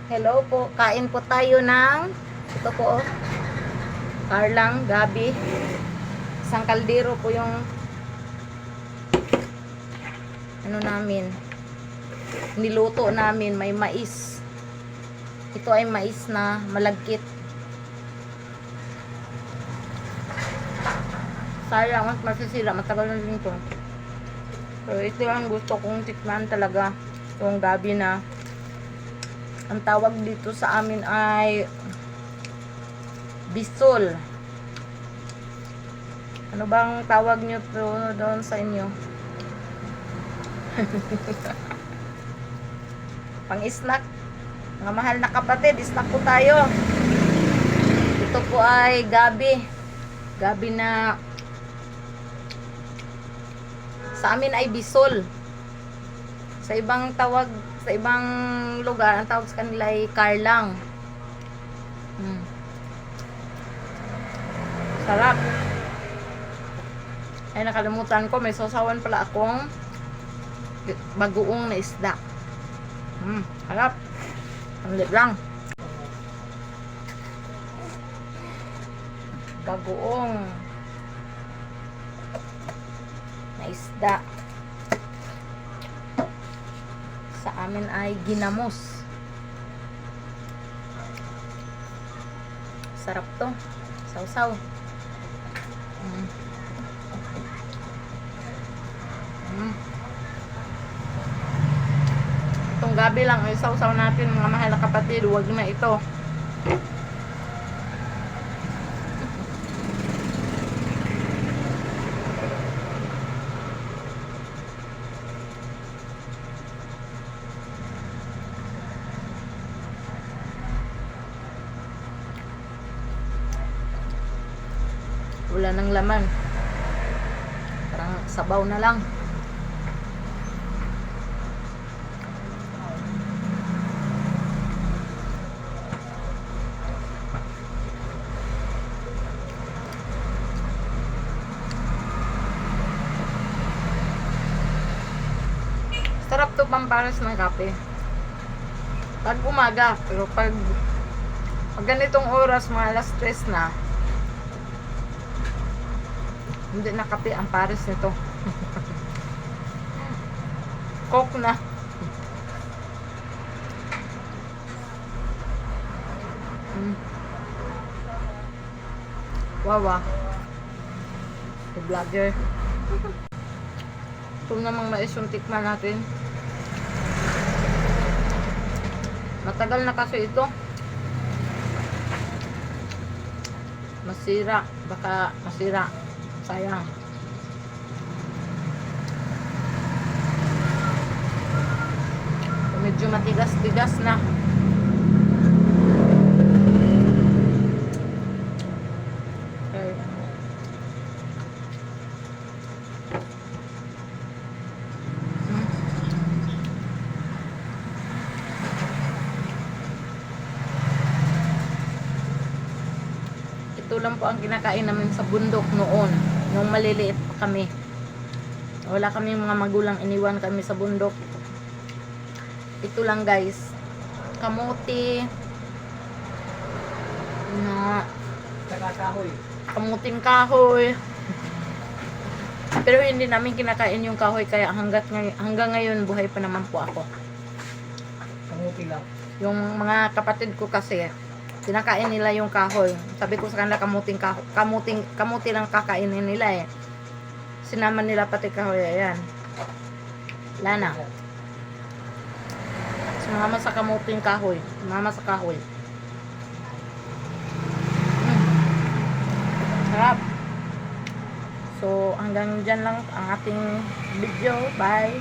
Hello po, kain po tayo ng ito po, Carlang, gabi. Isang kaldero po yung ano namin, niluto namin, may mais. Ito ay mais na malagkit. Sayang, masisira, matagal na din ito. So, ito ang gusto kong tikman talaga, yung gabi na. Ang tawag dito sa amin ay bisol. Ano bang tawag nyo doon sa inyo? Pang-snack. Mga mahal na kapatid, snack po tayo. Ito po ay gabi. Gabi na sa amin ay bisol. Sa ibang tawag, sa ibang lugar, ang tawag sa kanila ay Carlang. Sarap. Ay, nakalimutan ko, may sausawan pala akong bagoong na isda. Sarap. Ang lit lang. Bagoong na isda. Sa amin ay ginamos. Sarap to. Sausaw. Itong gabi lang ay sausaw natin, mga mahal na kapatid. Huwag na ito. Wala nang laman. Parang sabaw na lang. Sarap to pamparas ng kape. Pag umaga, pero pag ganitong oras, mga alas 3 na, hindi na kape ang pares nito. Coke na. Wawa. The vlogger. Ito namang mais yung tikman natin. Matagal na kasi ito. Masira. Baka masira. Sayang. Medyo matigas-tigas na. Okay. Ito lang po ang kinakain namin sa bundok noon. Nung maliliit pa kami. Wala kami mga magulang, iniwan kami sa bundok. Ito lang guys. Kamuti. Na kahoy. kamuting kahoy. Pero hindi namin kinakain yung kahoy kaya hanggang ngayon buhay pa naman po ako. Kamuti lang. Yung mga kapatid ko kasi kinakain nila yung kahoy. Sabi ko sa kanila kamuti lang kakainin nila eh. Sinama nila pati kahoy. Ayan. Wala na. Sumama sa kamuting kahoy. Sumama sa kahoy. Sarap. So hanggang dyan lang ang ating video. Bye.